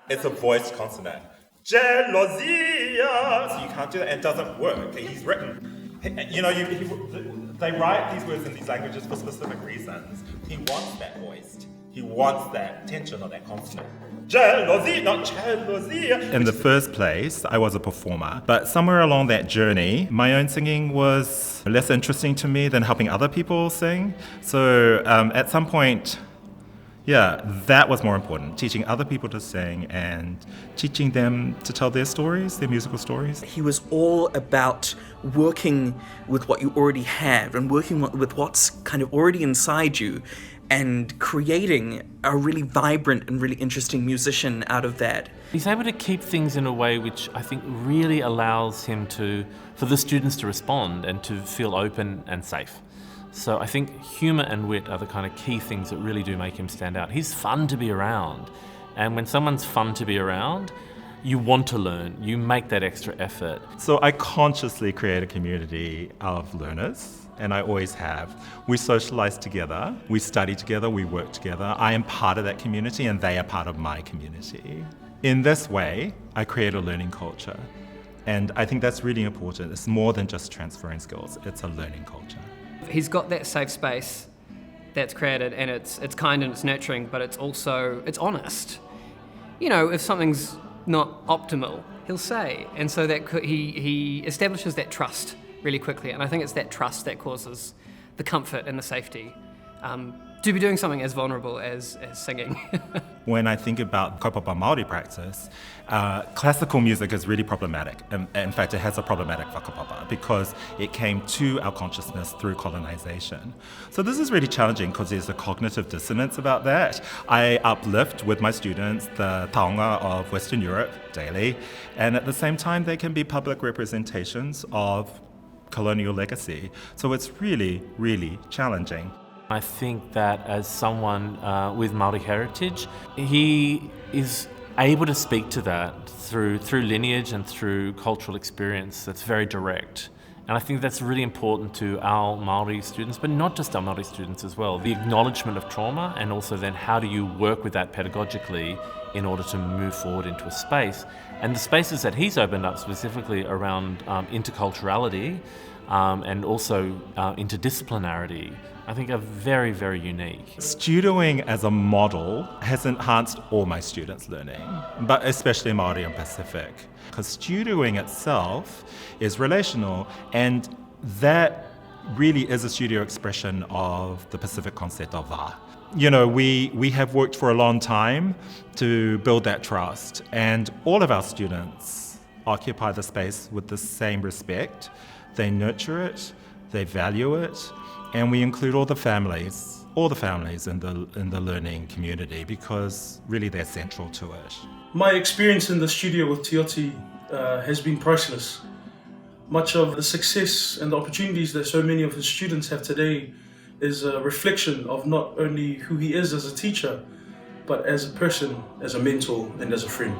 It's a voiced consonant. Gelosia. So you can't do that. It doesn't work. He's written. They write these words in these languages for specific reasons. He wants that voiced. He wants that tension on that consonant. Jealousy, not jealousy. In the first place, I was a performer, but somewhere along that journey, my own singing was less interesting to me than helping other people sing. So at some point, that was more important, teaching other people to sing and teaching them to tell their stories, their musical stories. He was all about working with what you already have and working with what's kind of already inside you and creating a really vibrant and really interesting musician out of that. He's able to keep things in a way which I think really allows him for the students to respond and to feel open and safe. So I think humour and wit are the kind of key things that really do make him stand out. He's fun to be around, and when someone's fun to be around, you want to learn, you make that extra effort. So I consciously create a community of learners, and I always have. We socialise together, we study together, we work together. I am part of that community and they are part of my community. In this way, I create a learning culture. And I think that's really important. It's more than just transferring skills, it's a learning culture. He's got that safe space that's created, and it's kind and it's nurturing, but it's honest. If something's not optimal, he'll say. And so that he establishes that trust really quickly, and I think it's that trust that causes the comfort and the safety to be doing something as vulnerable as singing. When I think about Kaupapa Māori practice, classical music is really problematic. In fact, it has a problematic whakapapa because it came to our consciousness through colonization. So this is really challenging because there's a cognitive dissonance about that. I uplift with my students the taonga of Western Europe daily, and at the same time they can be public representations of colonial legacy. So it's really, really challenging. I think that as someone with Māori heritage, he is able to speak to that through lineage and through cultural experience that's very direct. And I think that's really important to our Māori students, but not just our Māori students as well. The acknowledgement of trauma, and also then how do you work with that pedagogically in order to move forward into a space. And the spaces that he's opened up specifically around interculturality and also interdisciplinarity, I think are very, very unique. Studioing as a model has enhanced all my students' learning, but especially Māori and Pacific, because studioing itself is relational, and that really is a studio expression of the Pacific concept of wa. We have worked for a long time to build that trust, and all of our students occupy the space with the same respect. They nurture it, they value it, and we include all the families in the learning community because really they're central to it. My experience in the studio with Te Oti has been priceless. Much of the success and the opportunities that so many of his students have today is a reflection of not only who he is as a teacher, but as a person, as a mentor, and as a friend.